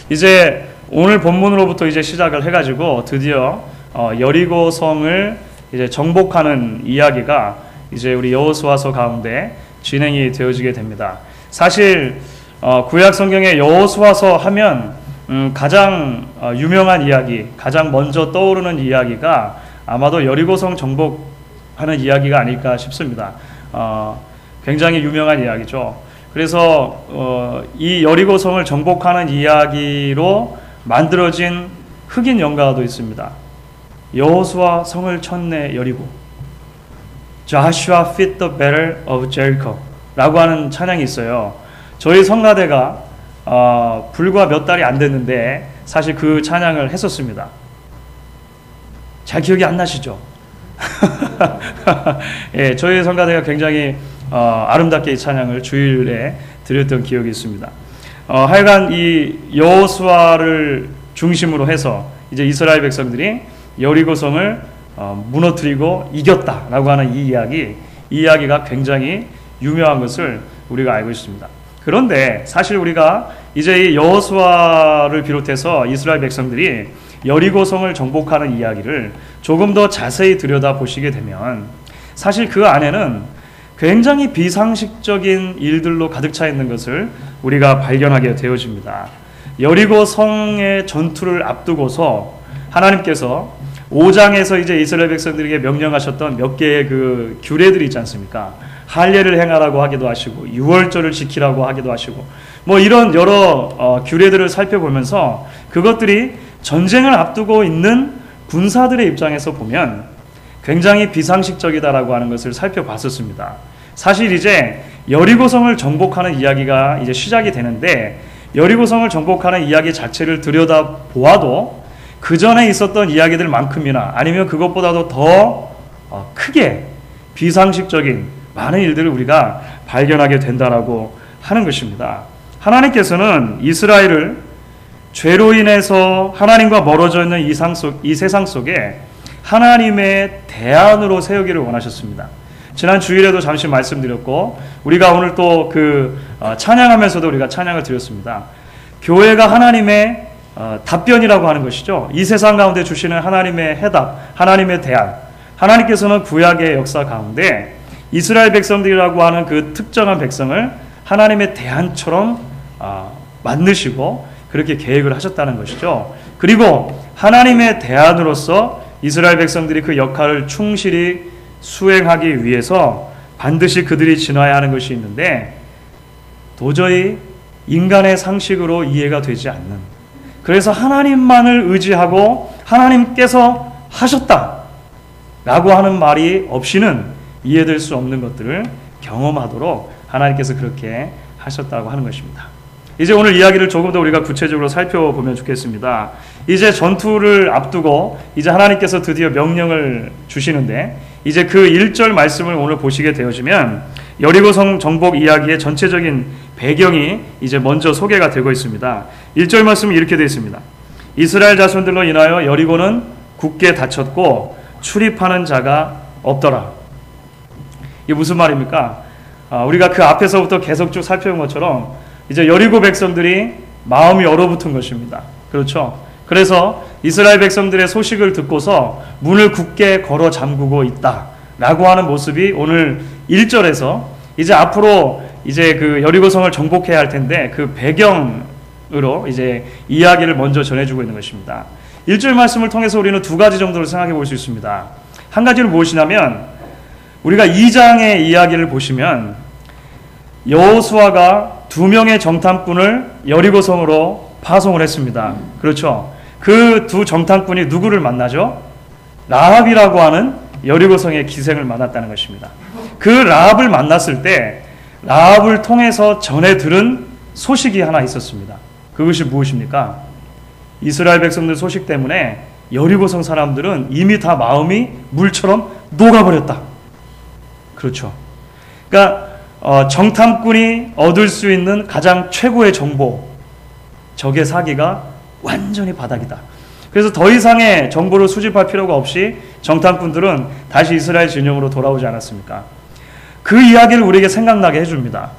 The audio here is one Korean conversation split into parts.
이제 오늘 본문으로부터 이제 시작을 해가지고 드디어 여리고성을 이제 정복하는 이야기가 이제 우리 여호수아서 가운데 진행이 되어지게 됩니다. 사실 구약 성경의 여호수아서 하면 가장 유명한 이야기, 가장 먼저 떠오르는 이야기가 아마도 여리고성 정복하는 이야기가 아닐까 싶습니다. 굉장히 유명한 이야기죠. 그래서 이 여리고성을 정복하는 이야기로 만들어진 흑인 연가도 있습니다. 여호수아 성을 쳤네 여리고, Joshua fit the battle of Jericho 라고 하는 찬양이 있어요. 저희 성가대가 불과 몇 달이 안 됐는데 사실 그 찬양을 했었습니다. 잘 기억이 안 나시죠? 예, 저희 성가대가 굉장히 아름답게 이 찬양을 주일에 드렸던 기억이 있습니다. 하여간 이 여호수아를 중심으로 해서 이제 이스라엘 백성들이 여리고성을 무너뜨리고 이겼다라고 하는 이 이야기가 굉장히 유명한 것을 우리가 알고 있습니다. 그런데 사실 우리가 이제 이 여호수아를 비롯해서 이스라엘 백성들이 여리고성을 정복하는 이야기를 조금 더 자세히 들여다보시게 되면 사실 그 안에는 굉장히 비상식적인 일들로 가득 차 있는 것을 우리가 발견하게 되어집니다. 여리고성의 전투를 앞두고서 하나님께서 5장에서 이제 이스라엘 백성들에게 명령하셨던 몇 개의 그 규례들이 있지 않습니까? 할례를 행하라고 하기도 하시고 유월절을 지키라고 하기도 하시고 뭐 이런 여러 규례들을 살펴보면서 그것들이 전쟁을 앞두고 있는 군사들의 입장에서 보면 굉장히 비상식적이다라고 하는 것을 살펴봤었습니다. 사실 이제 여리고성을 정복하는 이야기가 이제 시작이 되는데 여리고성을 정복하는 이야기 자체를 들여다보아도 그 전에 있었던 이야기들만큼이나 아니면 그것보다도 더 크게 비상식적인 많은 일들을 우리가 발견하게 된다라고 하는 것입니다. 하나님께서는 이스라엘을 죄로 인해서 하나님과 멀어져 있는 이 세상 속에 하나님의 대안으로 세우기를 원하셨습니다. 지난 주일에도 잠시 말씀드렸고 우리가 오늘 또 찬양하면서도 우리가 찬양을 드렸습니다. 교회가 하나님의 답변이라고 하는 것이죠. 이 세상 가운데 주시는 하나님의 해답, 하나님의 대안. 하나님께서는 구약의 역사 가운데 이스라엘 백성들이라고 하는 그 특정한 백성을 하나님의 대안처럼 만드시고 그렇게 계획을 하셨다는 것이죠. 그리고 하나님의 대안으로서 이스라엘 백성들이 그 역할을 충실히 수행하기 위해서 반드시 그들이 지나야 하는 것이 있는데 도저히 인간의 상식으로 이해가 되지 않는, 그래서 하나님만을 의지하고 하나님께서 하셨다라고 하는 말이 없이는 이해될 수 없는 것들을 경험하도록 하나님께서 그렇게 하셨다고 하는 것입니다. 이제 오늘 이야기를 조금 더 우리가 구체적으로 살펴보면 좋겠습니다. 이제 전투를 앞두고 이제 하나님께서 드디어 명령을 주시는데 이제 그 1절 말씀을 오늘 보시게 되어지면 여리고성 정복 이야기의 전체적인 배경이 이제 먼저 소개가 되고 있습니다. 1절 말씀은 이렇게 되어 있습니다. 이스라엘 자손들로 인하여 여리고는 굳게 닫혔고 출입하는 자가 없더라. 이게 무슨 말입니까? 우리가 그 앞에서부터 계속 쭉 살펴본 것처럼 이제 여리고 백성들이 마음이 얼어붙은 것입니다. 그렇죠? 그래서 이스라엘 백성들의 소식을 듣고서 문을 굳게 걸어 잠그고 있다라고 하는 모습이 오늘 1절에서 이제 앞으로 이제 그 여리고성을 정복해야 할 텐데 그 배경으로 이제 이야기를 먼저 전해주고 있는 것입니다. 1절 말씀을 통해서 우리는 두 가지 정도를 생각해 볼 수 있습니다. 한 가지는 무엇이냐면 우리가 2장의 이야기를 보시면 여호수아가 2명의 정탐꾼을 여리고성으로 파송을 했습니다. 그렇죠? 그 두 정탐꾼이 누구를 만나죠? 라합이라고 하는 여리고성의 기생을 만났다는 것입니다. 그 라합을 만났을 때 라합을 통해서 전해 들은 소식이 하나 있었습니다. 그것이 무엇입니까? 이스라엘 백성들 소식 때문에 여리고성 사람들은 이미 다 마음이 물처럼 녹아버렸다. 그렇죠. 그러니까 정탐꾼이 얻을 수 있는 가장 최고의 정보, 적의 사기가 완전히 바닥이다. 그래서 더 이상의 정보를 수집할 필요가 없이 정탐꾼들은 다시 이스라엘 진영으로 돌아오지 않았습니까? 그 이야기를 우리에게 생각나게 해줍니다.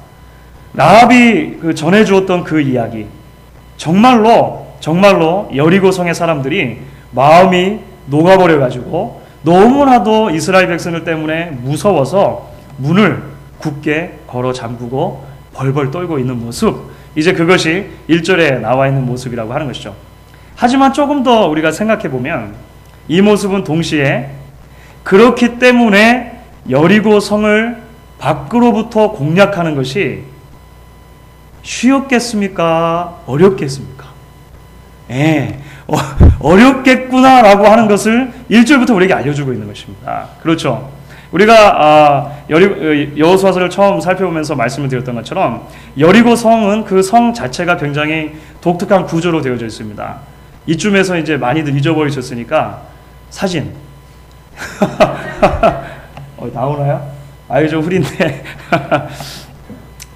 라합이 전해주었던 그 이야기, 정말로 여리고성의 사람들이 마음이 녹아버려가지고 너무나도 이스라엘 백성들 때문에 무서워서 문을 굳게 걸어 잠그고 벌벌 떨고 있는 모습, 이제 그것이 1절에 나와 있는 모습이라고 하는 것이죠. 하지만 조금 더 우리가 생각해 보면 이 모습은 동시에 그렇기 때문에 여리고 성을 밖으로부터 공략하는 것이 쉬웠겠습니까? 어렵겠습니까? 어렵겠구나라고 하는 것을 1절부터 우리에게 알려주고 있는 것입니다. 그렇죠. 우리가 여호수아서를 처음 살펴보면서 말씀을 드렸던 것처럼 여리고 성은 그 성 자체가 굉장히 독특한 구조로 되어져 있습니다. 이쯤에서 이제 많이들 잊어버리셨으니까 사진 나오나요? 아유 좀 흐린데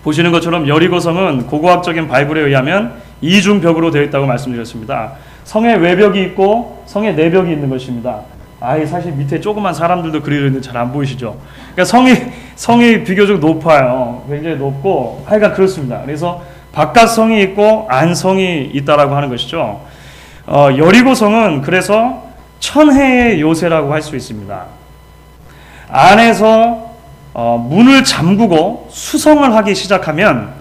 보시는 것처럼 여리고성은 고고학적인 바이블에 의하면 이중벽으로 되어 있다고 말씀드렸습니다. 성에 외벽이 있고 성에 내벽이 있는 것입니다. 사실 밑에 조그만 사람들도 그리려 있는데 잘 안 보이시죠? 그러니까 성이 비교적 높아요. 굉장히 높고 하여간 그렇습니다. 그래서 바깥 성이 있고 안 성이 있다라고 하는 것이죠. 여리고성은 그래서 천혜의 요새라고 할 수 있습니다. 안에서 문을 잠그고 수성을 하기 시작하면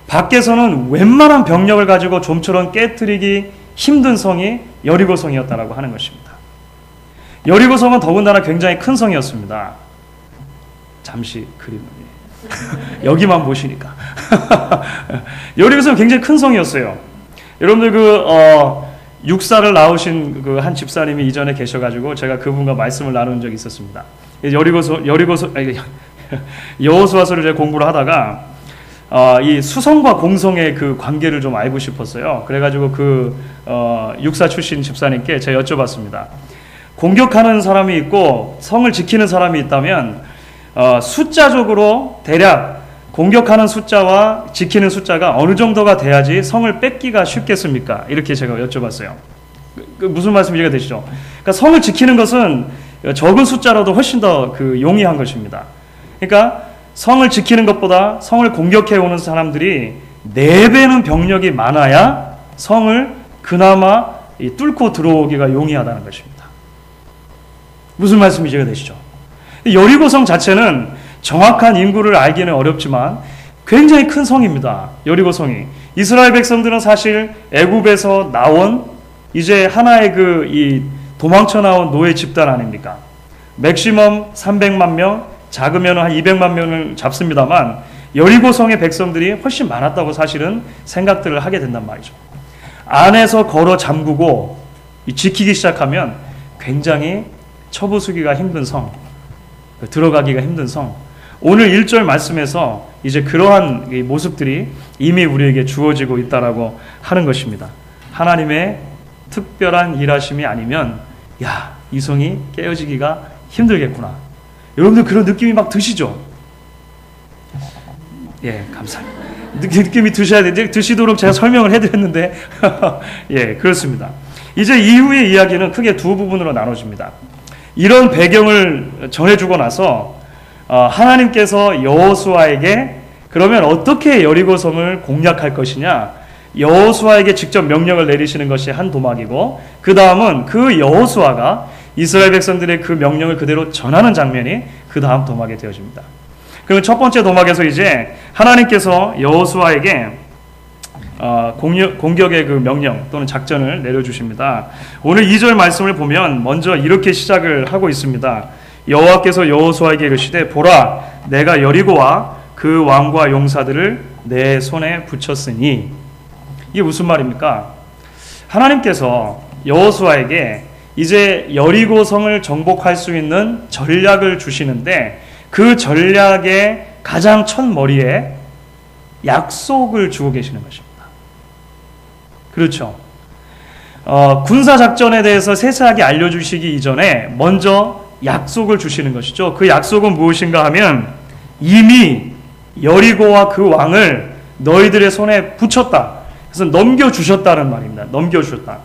밖에서는 웬만한 병력을 가지고 좀처럼 깨트리기 힘든 성이 여리고성이었다라고 하는 것입니다. 여리고성은 더군다나 굉장히 큰 성이었습니다. 잠시 그림을 여기만 보시니까 여리고성은 굉장히 큰 성이었어요. 여러분들 육사를 나오신 그 한 집사님이 이전에 계셔가지고 제가 그분과 말씀을 나눈 적이 있었습니다. 여호수아서를 제가 공부를 하다가 이 수성과 공성의 그 관계를 좀 알고 싶었어요. 그래가지고 육사 출신 집사님께 제가 여쭤봤습니다. 공격하는 사람이 있고 성을 지키는 사람이 있다면 숫자적으로 대략 공격하는 숫자와 지키는 숫자가 어느 정도가 돼야지 성을 뺏기가 쉽겠습니까? 이렇게 제가 여쭤봤어요. 무슨 말씀 이해가 되시죠? 그러니까 성을 지키는 것은 적은 숫자로도 훨씬 더 용이한 것입니다. 그러니까 성을 지키는 것보다 성을 공격해 오는 사람들이 4배는 병력이 많아야 성을 그나마 뚫고 들어오기가 용이하다는 것입니다. 무슨 말씀이 이해가 되시죠? 여리고성 자체는 정확한 인구를 알기는 어렵지만 굉장히 큰 성입니다. 여리고성이. 이스라엘 백성들은 사실 애굽에서 나온 이제 하나의 이 도망쳐 나온 노예 집단 아닙니까? 맥시멈 300만 명, 작으면 한 200만 명을 잡습니다만 여리고성의 백성들이 훨씬 많았다고 사실은 생각들을 하게 된단 말이죠. 안에서 걸어 잠그고 지키기 시작하면 굉장히 처부수기가 힘든 성, 들어가기가 힘든 성. 오늘 1절 말씀에서 이제 그러한 모습들이 이미 우리에게 주어지고 있다라고 하는 것입니다. 하나님의 특별한 일하심이 아니면 이 성이 깨어지기가 힘들겠구나. 여러분들 그런 느낌이 막 드시죠? 예, 감사합니다. 느낌이 드셔야 되는데 드시도록 제가 설명을 해드렸는데 예, 그렇습니다. 이제 이후의 이야기는 크게 두 부분으로 나눠집니다. 이런 배경을 전해주고 나서 하나님께서 여호수아에게 그러면 어떻게 여리고성을 공략할 것이냐, 여호수아에게 직접 명령을 내리시는 것이 한 도막이고, 그 다음은 그 여호수아가 이스라엘 백성들의 그 명령을 그대로 전하는 장면이 그 다음 도막에 되어집니다. 그럼 첫 번째 도막에서 이제 하나님께서 여호수아에게 공격의 그 명령 또는 작전을 내려주십니다. 오늘 2절 말씀을 보면 먼저 이렇게 시작을 하고 있습니다. 여호와께서 여호수아에게 이르시되 보라 내가 여리고와 그 왕과 용사들을 내 손에 붙였으니. 이게 무슨 말입니까? 하나님께서 여호수아에게 이제 여리고성을 정복할 수 있는 전략을 주시는데 그 전략의 가장 첫머리에 약속을 주고 계시는 것입니다. 그렇죠. 군사작전에 대해서 세세하게 알려주시기 이전에 먼저 약속을 주시는 것이죠. 그 약속은 무엇인가 하면 이미 여리고와 그 왕을 너희들의 손에 붙였다. 그래서 넘겨주셨다는 말입니다. 넘겨주셨다.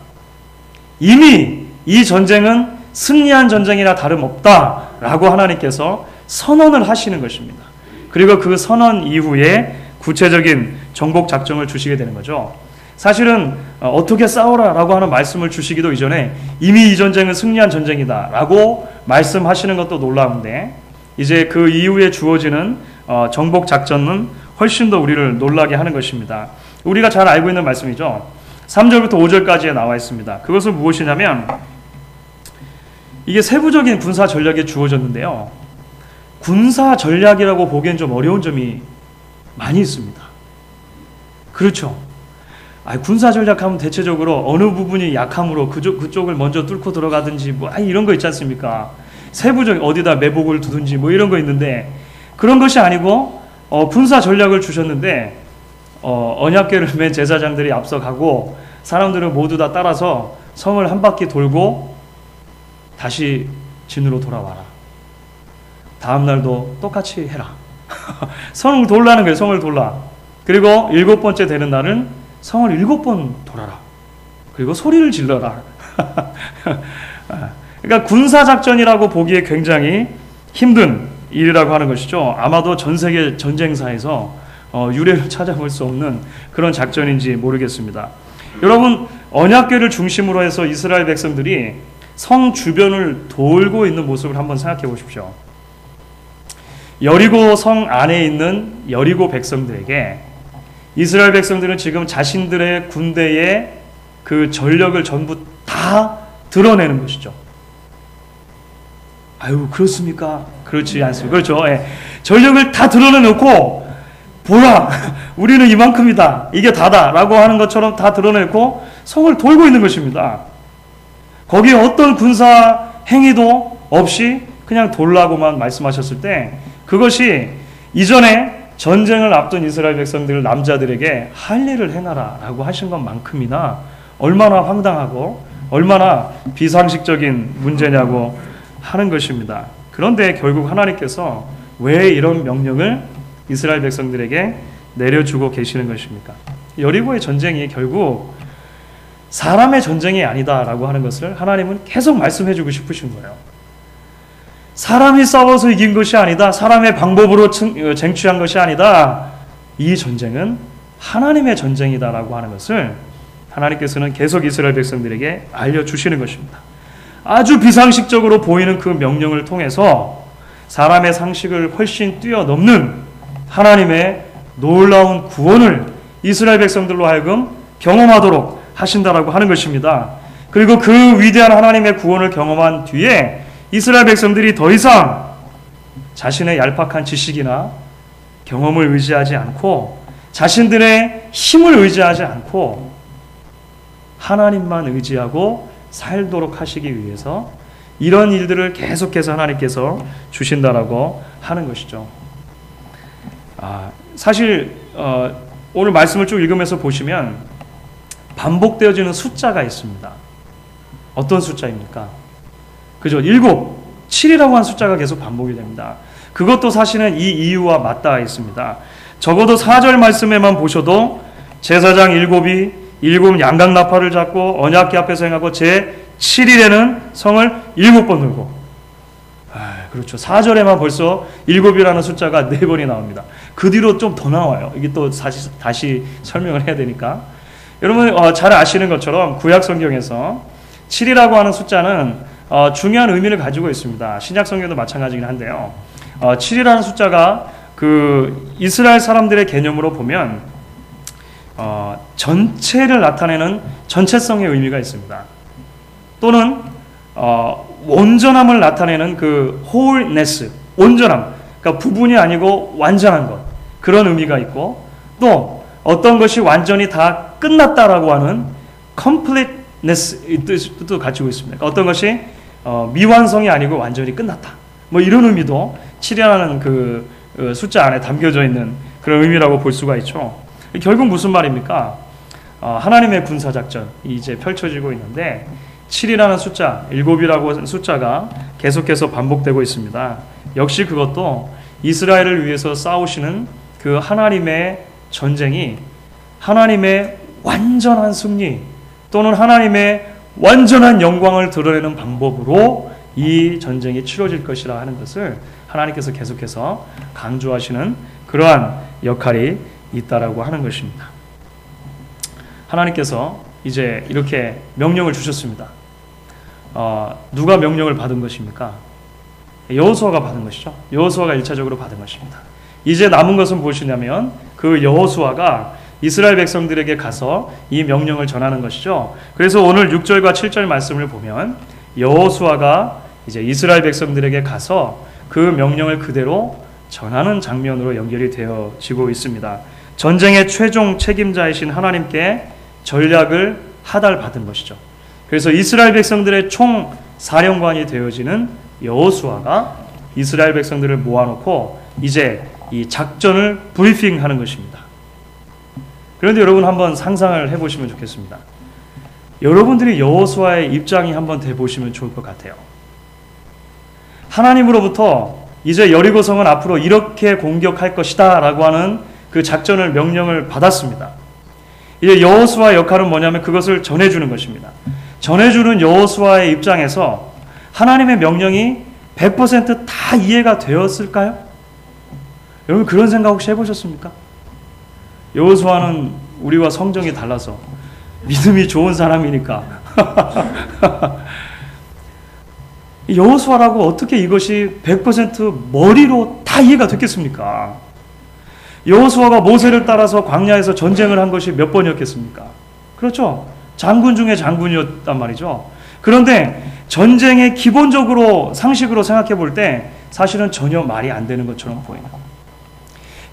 이미 이 전쟁은 승리한 전쟁이나 다름없다라고 하나님께서 선언을 하시는 것입니다. 그리고 그 선언 이후에 구체적인 정복 작전을 주시게 되는 거죠. 사실은 어떻게 싸워라라고 하는 말씀을 주시기도 이전에 이미 이 전쟁은 승리한 전쟁이다라고 말씀하시는 것도 놀라운데, 이제 그 이후에 주어지는 정복 작전은 훨씬 더 우리를 놀라게 하는 것입니다. 우리가 잘 알고 있는 말씀이죠. 3절부터 5절까지에 나와 있습니다. 그것은 무엇이냐면, 이게 세부적인 군사 전략이 주어졌는데요, 군사 전략이라고 보기엔 좀 어려운 점이 많이 있습니다. 그렇죠. 군사 전략하면 대체적으로 어느 부분이 약함으로 그쪽을 먼저 뚫고 들어가든지 이런 거 있지 않습니까? 세부적인 어디다 매복을 두든지 이런 거 있는데, 그런 것이 아니고 군사 전략을 주셨는데 언약궤를 맨 제사장들이 앞서가고 사람들은 모두 다 따라서 성을 한 바퀴 돌고 다시 진으로 돌아와라. 다음 날도 똑같이 해라. 성을 돌라는 거예요. 성을 돌라. 그리고 7번째 되는 날은 성을 7번 돌아라. 그리고 소리를 질러라. 그러니까 군사작전이라고 보기에 굉장히 힘든 일이라고 하는 것이죠. 아마도 전 세계 전쟁사에서 유례를 찾아볼 수 없는 그런 작전인지 모르겠습니다. 여러분, 언약궤를 중심으로 해서 이스라엘 백성들이 성 주변을 돌고 있는 모습을 한번 생각해 보십시오. 여리고 성 안에 있는 여리고 백성들에게 이스라엘 백성들은 지금 자신들의 군대의 그 전력을 전부 다 드러내는 것이죠. 그렇습니까? 그렇지 않습니다. 그렇죠. 예. 전력을 다 드러내놓고, 보라, 우리는 이만큼이다, 이게 다다 라고 하는 것처럼 다 드러내고 성을 돌고 있는 것입니다. 거기에 어떤 군사 행위도 없이 그냥 돌라고만 말씀하셨을 때, 그것이 이전에 전쟁을 앞둔 이스라엘 백성들 남자들에게 할 일을 행하라 라고 하신 것만큼이나 얼마나 황당하고 얼마나 비상식적인 문제냐고 하는 것입니다. 그런데 결국 하나님께서 왜 이런 명령을 이스라엘 백성들에게 내려주고 계시는 것입니까? 여리고의 전쟁이 결국 사람의 전쟁이 아니다라고 하는 것을 하나님은 계속 말씀해주고 싶으신 거예요. 사람이 싸워서 이긴 것이 아니다. 사람의 방법으로 쟁취한 것이 아니다. 이 전쟁은 하나님의 전쟁이다라고 하는 것을 하나님께서는 계속 이스라엘 백성들에게 알려주시는 것입니다. 아주 비상식적으로 보이는 그 명령을 통해서 사람의 상식을 훨씬 뛰어넘는 하나님의 놀라운 구원을 이스라엘 백성들로 하여금 경험하도록 하신다라고 하는 것입니다. 그리고 그 위대한 하나님의 구원을 경험한 뒤에 이스라엘 백성들이 더 이상 자신의 얄팍한 지식이나 경험을 의지하지 않고 자신들의 힘을 의지하지 않고 하나님만 의지하고 살도록 하시기 위해서 이런 일들을 계속해서 하나님께서 주신다라고 하는 것이죠. 사실 오늘 말씀을 쭉 읽으면서 보시면 반복되어지는 숫자가 있습니다. 어떤 숫자입니까? 그죠? 7, 7이라고 한 숫자가 계속 반복이 됩니다. 그것도 사실은 이 이유와 맞닿아 있습니다. 적어도 4절 말씀에만 보셔도 제사장 7이 7 양각 나팔을 잡고 언약궤 앞에서 행하고 제 7일에는 성을 7번 돌고, 그렇죠. 4절에만 벌써 7이라는 숫자가 4번이 나옵니다. 그 뒤로 좀 더 나와요. 이게 또 다시 설명을 해야 되니까. 여러분 잘 아시는 것처럼 구약 성경에서 7이라고 하는 숫자는 중요한 의미를 가지고 있습니다. 신약 성경도 마찬가지긴 한데요. 7이라는 숫자가 그 이스라엘 사람들의 개념으로 보면 전체를 나타내는 전체성의 의미가 있습니다. 또는 온전함을 나타내는 그 wholeness, 온전함, 그러니까 부분이 아니고 완전한 것, 그런 의미가 있고, 또 어떤 것이 완전히 다 끝났다라고 하는 completeness 이 뜻도 가지고 있습니다. 어떤 것이 미완성이 아니고 완전히 끝났다, 뭐 이런 의미도 7이라는 그 숫자 안에 담겨져 있는 그런 의미라고 볼 수가 있죠. 결국 무슨 말입니까? 하나님의 군사작전이 이제 펼쳐지고 있는데 7이라는 숫자, 7이라고 하는 숫자가 계속해서 반복되고 있습니다. 역시 그것도 이스라엘을 위해서 싸우시는 그 하나님의 전쟁이 하나님의 완전한 승리 또는 하나님의 완전한 영광을 드러내는 방법으로 이 전쟁이 치러질 것이라 하는 것을 하나님께서 계속해서 강조하시는 그러한 역할이 있다라고 하는 것입니다. 하나님께서 이제 이렇게 명령을 주셨습니다. 누가 명령을 받은 것입니까? 여호수아가 받은 것이죠. 여호수아가 1차적으로 받은 것입니다. 이제 남은 것은 무엇이냐면 그 여호수아가 이스라엘 백성들에게 가서 이 명령을 전하는 것이죠. 그래서 오늘 6절과 7절 말씀을 보면 여호수아가 이제 이스라엘 백성들에게 가서 그 명령을 그대로 전하는 장면으로 연결이 되어지고 있습니다. 전쟁의 최종 책임자이신 하나님께 전략을 하달받은 것이죠. 그래서 이스라엘 백성들의 총 사령관이 되어지는 여호수아가 이스라엘 백성들을 모아놓고 이제 이 작전을 브리핑하는 것입니다. 그런데 여러분 한번 상상을 해보시면 좋겠습니다. 여러분들이 여호수아의 입장이 한번 돼보시면 좋을 것 같아요. 하나님으로부터 이제 여리고성은 앞으로 이렇게 공격할 것이다 라고 하는 그 작전을 명령을 받았습니다. 이제 여호수아의 역할은 뭐냐면 그것을 전해주는 것입니다. 전해주는 여호수아의 입장에서 하나님의 명령이 100%다 이해가 되었을까요? 여러분 그런 생각 혹시 해보셨습니까? 여호수아는 우리와 성정이 달라서 믿음이 좋은 사람이니까 여호수아라고 어떻게 이것이 100% 머리로 다 이해가 됐겠습니까? 여호수아가 모세를 따라서 광야에서 전쟁을 한 것이 몇 번이었겠습니까? 그렇죠. 장군 중에 장군이었단 말이죠. 그런데 전쟁의 기본적으로 상식으로 생각해 볼 때 사실은 전혀 말이 안 되는 것처럼 보이는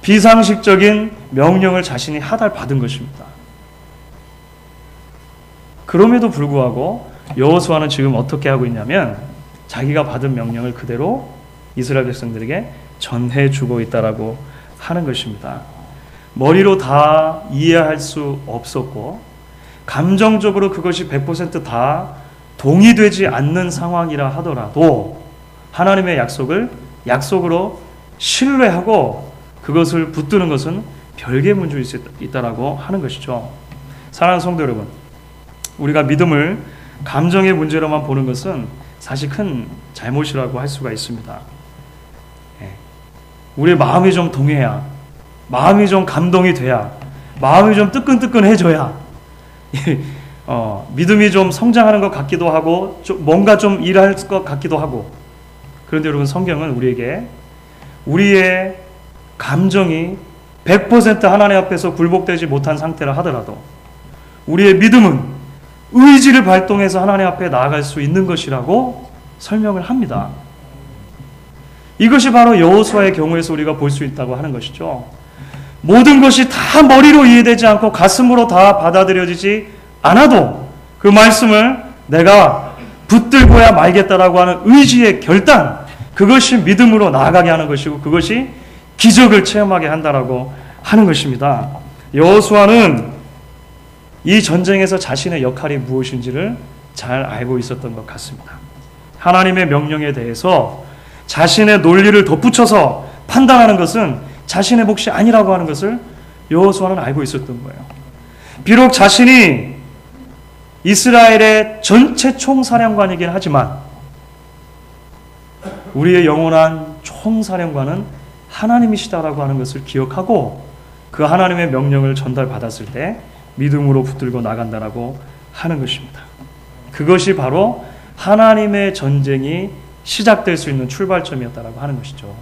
비상식적인 명령을 자신이 하달받은 것입니다. 그럼에도 불구하고 여호수아는 지금 어떻게 하고 있냐면 자기가 받은 명령을 그대로 이스라엘 백성들에게 전해주고 있다라고 하는 것입니다. 머리로 다 이해할 수 없었고 감정적으로 그것이 100% 동의되지 않는 상황이라 하더라도 하나님의 약속을 약속으로 신뢰하고 그것을 붙드는 것은 별개의 문제일 수 있다라고 하는 것이죠. 사랑하는 성도 여러분, 우리가 믿음을 감정의 문제로만 보는 것은 사실 큰 잘못이라고 할 수가 있습니다. 우리의 마음이 좀 동해야, 마음이 좀 감동이 돼야, 마음이 좀 뜨끈뜨끈해져야 믿음이 좀 성장하는 것 같기도 하고 뭔가 좀 일할 것 같기도 하고. 그런데 여러분, 성경은 우리에게 우리의 감정이 100% 하나님 앞에서 굴복되지 못한 상태라 하더라도 우리의 믿음은 의지를 발동해서 하나님 앞에 나아갈 수 있는 것이라고 설명을 합니다. 이것이 바로 여호수아의 경우에서 우리가 볼 수 있다고 하는 것이죠. 모든 것이 다 머리로 이해되지 않고 가슴으로 다 받아들여지지 않아도 그 말씀을 내가 붙들고야 말겠다라고 하는 의지의 결단, 그것이 믿음으로 나아가게 하는 것이고 그것이 기적을 체험하게 한다라고 하는 것입니다. 여호수아는 이 전쟁에서 자신의 역할이 무엇인지를 잘 알고 있었던 것 같습니다. 하나님의 명령에 대해서 자신의 논리를 덧붙여서 판단하는 것은 자신의 몫이 아니라고 하는 것을 여호수아는 알고 있었던 거예요. 비록 자신이 이스라엘의 전체 총사령관이긴 하지만 우리의 영원한 총사령관은 하나님이시다라고 하는 것을 기억하고 그 하나님의 명령을 전달받았을 때 믿음으로 붙들고 나간다라고 하는 것입니다. 그것이 바로 하나님의 전쟁이 시작될 수 있는 출발점이었다라고 하는 것이죠.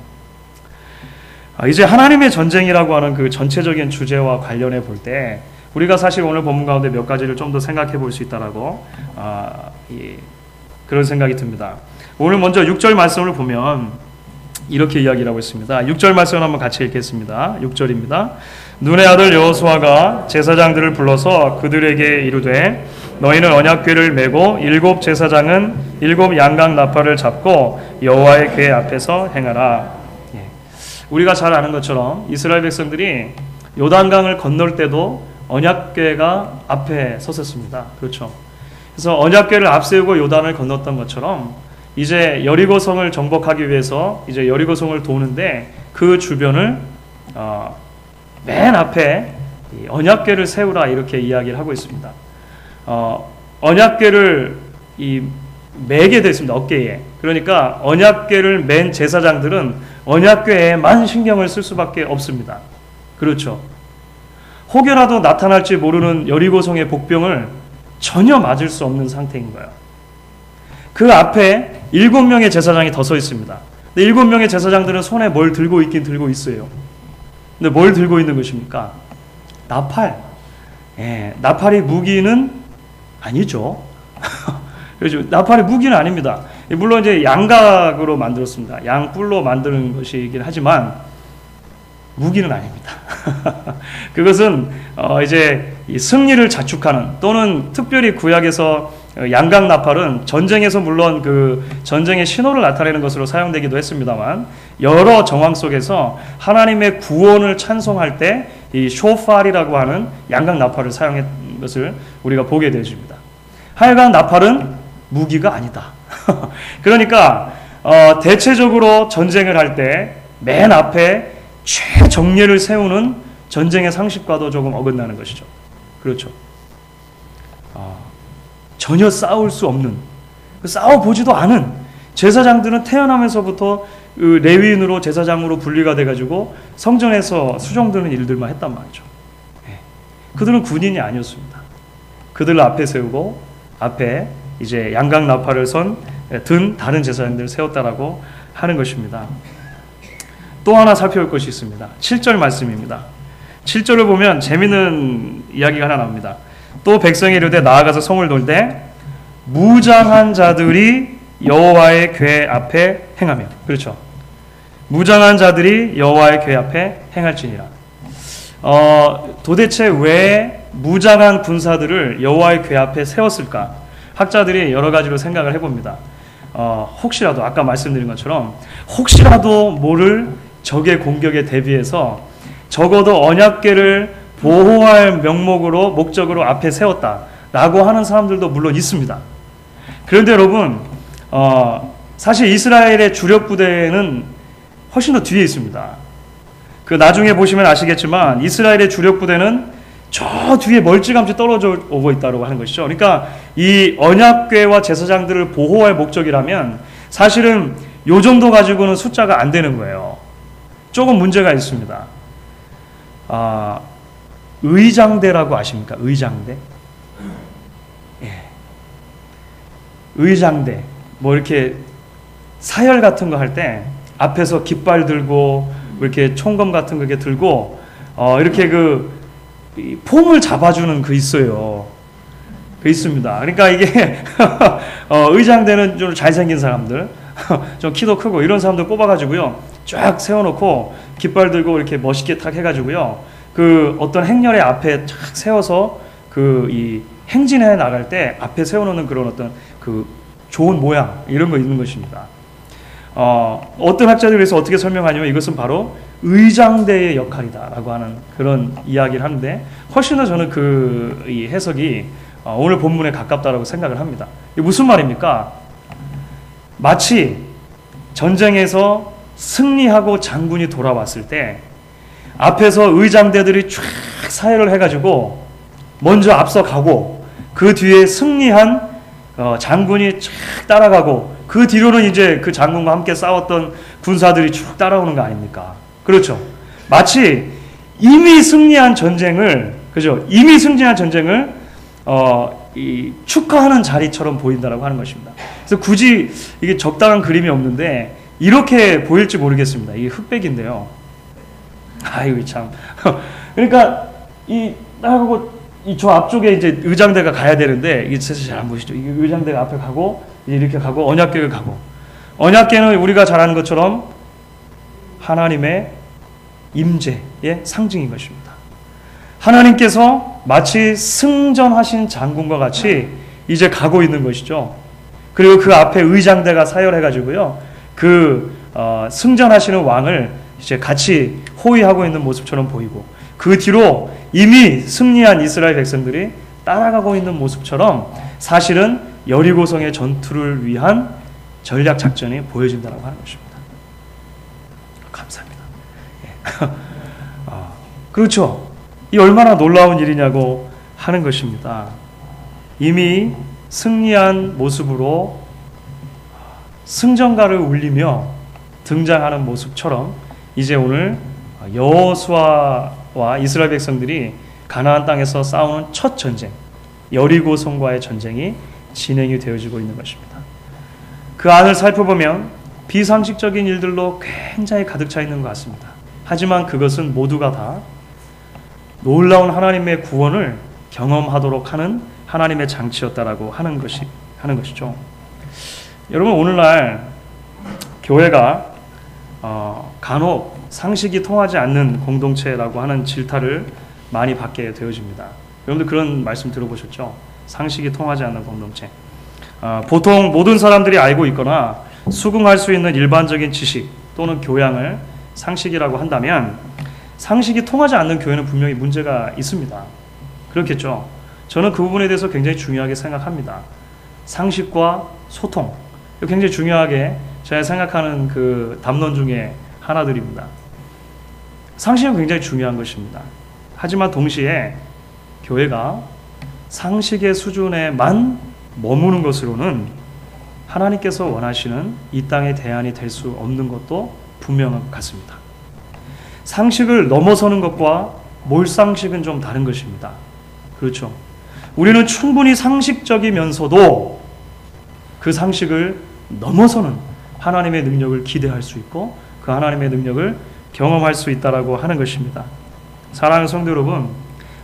이제 하나님의 전쟁이라고 하는 그 전체적인 주제와 관련해 볼 때 우리가 사실 오늘 본문 가운데 몇 가지를 좀 더 생각해 볼 수 있다라고 그런 생각이 듭니다. 오늘 먼저 6절 말씀을 보면 이렇게 이야기를 하고 있습니다. 6절 말씀을 한번 같이 읽겠습니다. 6절입니다. 눈의 아들 여호수아가 제사장들을 불러서 그들에게 이르되 너희는 언약궤를 메고 7 제사장은 7 양각 나팔을 잡고 여호와의 궤 앞에서 행하라. 우리가 잘 아는 것처럼 이스라엘 백성들이 요단강을 건널 때도 언약궤가 앞에 섰었습니다. 그렇죠. 그래서 언약궤를 앞세우고 요단을 건넜던 것처럼 이제 여리고성을 정복하기 위해서 이제 여리고성을 도는데 그 주변을 맨 앞에 언약궤를 세우라 이렇게 이야기를 하고 있습니다. 언약궤를 매게 됐습니다. 어깨에. 그러니까 언약궤를 맨 제사장들은 언약궤에만 신경을 쓸 수밖에 없습니다. 그렇죠. 혹여라도 나타날지 모르는 여리고성의 복병을 전혀 맞을 수 없는 상태인 거예요. 그 앞에 7명의 제사장이 더 서 있습니다. 근데 7명의 제사장들은 손에 뭘 들고 있긴 들고 있어요. 근데 뭘 들고 있는 것입니까? 나팔. 나팔이 무기는 아니죠. 그렇죠. 나팔이 무기는 아닙니다. 물론 이제 양각으로 만들었습니다. 양뿔로 만드는 것이긴 하지만 무기는 아닙니다. 그것은 이제 이 승리를 자축하는, 또는 특별히 구약에서 양각 나팔은 전쟁에서 물론 그 전쟁의 신호를 나타내는 것으로 사용되기도 했습니다만, 여러 정황 속에서 하나님의 구원을 찬송할 때 이 쇼팔이라고 하는 양각 나팔을 사용했던 것을 우리가 보게 되어집니다. 하여간 나팔은 무기가 아니다. 그러니까 대체적으로 전쟁을 할 때 맨 앞에 최정예를 세우는 전쟁의 상식과도 조금 어긋나는 것이죠. 그렇죠. 전혀 싸울 수 없는, 싸워보지도 않은 제사장들은 태어나면서부터 레위인으로 제사장으로 분리가 돼가지고 성전에서 수종드는 일들만 했단 말이죠. 그들은 군인이 아니었습니다. 그들을 앞에 세우고 앞에 이제 양각 나팔을 든 다른 제사장들을 세웠다라고 하는 것입니다. 또 하나 살펴볼 것이 있습니다. 7절 말씀입니다. 7절을 보면 재미있는 이야기가 하나 나옵니다. 또 백성이 이르되 나아가서 성을 돌되 무장한 자들이 여호와의 궤 앞에 행하며, 그렇죠. 무장한 자들이 여호와의 궤 앞에 행할지니라. 도대체 왜 무장한 군사들을 여호와의 궤 앞에 세웠을까? 학자들이 여러 가지로 생각을 해봅니다. 혹시라도 아까 말씀드린 것처럼 혹시라도 모를 적의 공격에 대비해서 적어도 언약궤를 보호할 목적으로 앞에 세웠다라고 하는 사람들도 물론 있습니다. 그런데 여러분, 사실 이스라엘의 주력 부대는 훨씬 더 뒤에 있습니다. 그 나중에 보시면 아시겠지만 이스라엘의 주력 부대는 저 뒤에 멀찌감치 떨어져 오고 있다고 하는 것이죠. 그러니까 이 언약궤와 제사장들을 보호할 목적이라면 사실은 요 정도 가지고는 숫자가 안 되는 거예요. 조금 문제가 있습니다. 의장대라고 아십니까? 의장대? 의장대. 뭐 이렇게 사열 같은 거 할 때 앞에서 깃발 들고 이렇게 총검 같은 거 이렇게 들고 이렇게 폼을 잡아주는 그 있어요. 그 있습니다. 그러니까 이게 의장대는 좀 잘생긴 사람들, 좀 키도 크고 이런 사람들 뽑아가지고요 쫙 세워놓고 깃발 들고 이렇게 멋있게 탁 해가지고요 그 어떤 행렬의 앞에 쫙 세워서 이 행진해 나갈 때 앞에 세워놓는 그런 어떤 그 좋은 모양 이런 거 있는 것입니다. 어떤 학자들이 그래서 어떻게 설명하냐면 이것은 바로 의장대의 역할이다라고 하는 그런 이야기를 하는데 훨씬 더 저는 이 해석이 오늘 본문에 가깝다라고 생각을 합니다. 이게 무슨 말입니까? 마치 전쟁에서 승리하고 장군이 돌아왔을 때 앞에서 의장대들이 쫙 사열을 해가지고 먼저 앞서가고 그 뒤에 승리한 장군이 쫙 따라가고 그 뒤로는 이제 그 장군과 함께 싸웠던 군사들이 쭉 따라오는 거 아닙니까? 그렇죠. 마치 이미 승리한 전쟁을, 그죠? 이미 승리한 전쟁을 축하하는 자리처럼 보인다라고 하는 것입니다. 그래서 굳이 이게 적당한 그림이 없는데 이렇게 보일지 모르겠습니다. 이게 흑백인데요. 아이고 참. 그러니까 나하고 저 앞쪽에 이제 의장대가 가야 되는데 이게 사실 잘 안 보이시죠? 이게 의장대가 앞에 가고 이렇게 가고 언약궤를 가고, 언약궤는 우리가 잘 아는 것처럼 하나님의 임재의 상징인 것입니다. 하나님께서 마치 승전하신 장군과 같이 이제 가고 있는 것이죠. 그리고 그 앞에 의장대가 사열해가지고요 승전하시는 왕을 이제 같이 호위하고 있는 모습처럼 보이고, 그 뒤로 이미 승리한 이스라엘 백성들이 따라가고 있는 모습처럼 사실은 여리고성의 전투를 위한 전략 작전이 보여진다고 하는 것입니다. 감사합니다. 그렇죠. 이 얼마나 놀라운 일이냐고 하는 것입니다. 이미 승리한 모습으로 승전가를 울리며 등장하는 모습처럼 이제 오늘 여호수아와 이스라엘 백성들이 가나안 땅에서 싸우는 첫 전쟁, 여리고성과의 전쟁이 진행이 되어지고 있는 것입니다. 그 안을 살펴보면 비상식적인 일들로 굉장히 가득 차 있는 것 같습니다. 하지만 그것은 모두가 다 놀라운 하나님의 구원을 경험하도록 하는 하나님의 장치였다라고 하는 것이죠. 여러분, 오늘날 교회가 간혹 상식이 통하지 않는 공동체라고 하는 질타를 많이 받게 되어집니다. 여러분들 그런 말씀 들어보셨죠? 상식이 통하지 않는 공동체. 보통 모든 사람들이 알고 있거나 수긍할 수 있는 일반적인 지식 또는 교양을 상식이라고 한다면 상식이 통하지 않는 교회는 분명히 문제가 있습니다. 그렇겠죠? 저는 그 부분에 대해서 굉장히 중요하게 생각합니다. 상식과 소통, 굉장히 중요하게 제가 생각하는 그 담론 중에 하나들입니다. 상식은 굉장히 중요한 것입니다. 하지만 동시에 교회가 상식의 수준에만 머무는 것으로는 하나님께서 원하시는 이 땅의 대안이 될 수 없는 것도 분명한 것 같습니다. 상식을 넘어서는 것과 몰상식은 좀 다른 것입니다. 그렇죠? 우리는 충분히 상식적이면서도 그 상식을 넘어서는 하나님의 능력을 기대할 수 있고 그 하나님의 능력을 경험할 수 있다라고 하는 것입니다. 사랑하는 성도 여러분,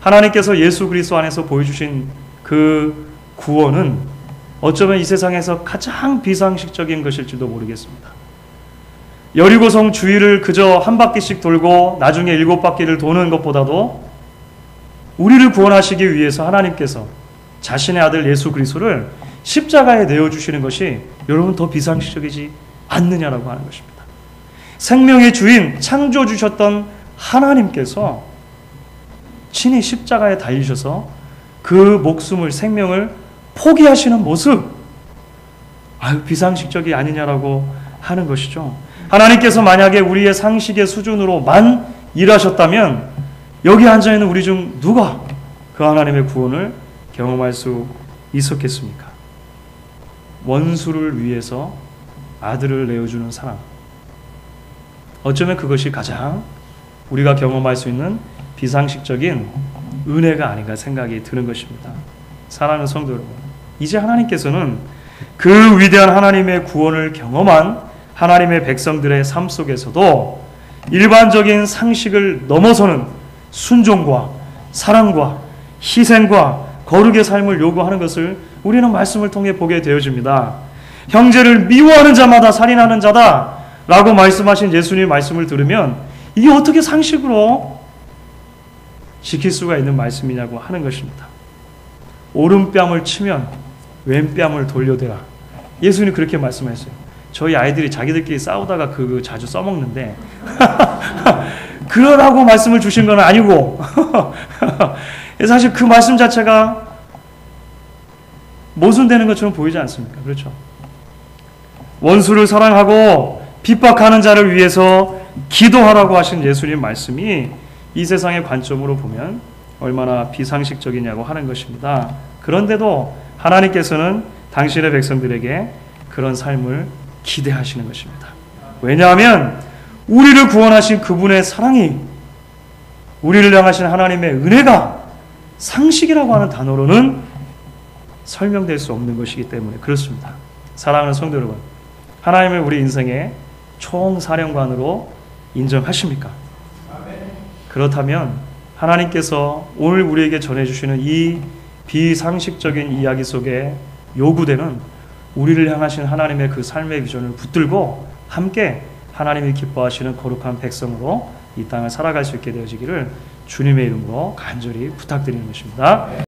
하나님께서 예수 그리스도 안에서 보여주신 그 구원은 어쩌면 이 세상에서 가장 비상식적인 것일지도 모르겠습니다. 여리고성 주위를 그저 한 바퀴씩 돌고 나중에 7바퀴를 도는 것보다도 우리를 구원하시기 위해서 하나님께서 자신의 아들 예수 그리스도를 십자가에 내어주시는 것이 여러분 더 비상식적이지 않느냐라고 하는 것입니다. 생명의 주인 창조 주셨던 하나님께서 친히 십자가에 달리셔서 그 목숨을 생명을 포기하시는 모습, 비상식적이 아니냐라고 하는 것이죠. 하나님께서 만약에 우리의 상식의 수준으로만 일하셨다면 여기 앉아있는 우리 중 누가 그 하나님의 구원을 경험할 수 있었겠습니까? 원수를 위해서 아들을 내어주는 사랑, 어쩌면 그것이 가장 우리가 경험할 수 있는 비상식적인 은혜가 아닌가 생각이 드는 것입니다. 사랑하는 성도 여러분, 이제 하나님께서는 그 위대한 하나님의 구원을 경험한 하나님의 백성들의 삶 속에서도 일반적인 상식을 넘어서는 순종과 사랑과 희생과 거룩의 삶을 요구하는 것을 우리는 말씀을 통해 보게 되어집니다. 형제를 미워하는 자마다 살인하는 자다 라고 말씀하신 예수님의 말씀을 들으면 이게 어떻게 상식으로 지킬 수가 있는 말씀이냐고 하는 것입니다. 오른뺨을 치면 왼뺨을 돌려대라. 예수님이 그렇게 말씀하셨어요. 저희 아이들이 자기들끼리 싸우다가 그거 자주 써먹는데 그러라고 말씀을 주신 건 아니고 사실 그 말씀 자체가 모순되는 것처럼 보이지 않습니까? 그렇죠? 원수를 사랑하고 핍박하는 자를 위해서 기도하라고 하신 예수님 말씀이 이 세상의 관점으로 보면 얼마나 비상식적이냐고 하는 것입니다. 그런데도 하나님께서는 당신의 백성들에게 그런 삶을 기대하시는 것입니다. 왜냐하면 우리를 구원하신 그분의 사랑이, 우리를 향하신 하나님의 은혜가 상식이라고 하는 단어로는 설명될 수 없는 것이기 때문에 그렇습니다. 사랑하는 성도 여러분, 하나님을 우리 인생의 총사령관으로 인정하십니까? 그렇다면 하나님께서 오늘 우리에게 전해주시는 이 비상식적인 이야기 속에 요구되는 우리를 향하신 하나님의 그 삶의 비전을 붙들고 함께 하나님이 기뻐하시는 거룩한 백성으로 이 땅을 살아갈 수 있게 되어지기를 주님의 이름으로 간절히 부탁드리는 것입니다.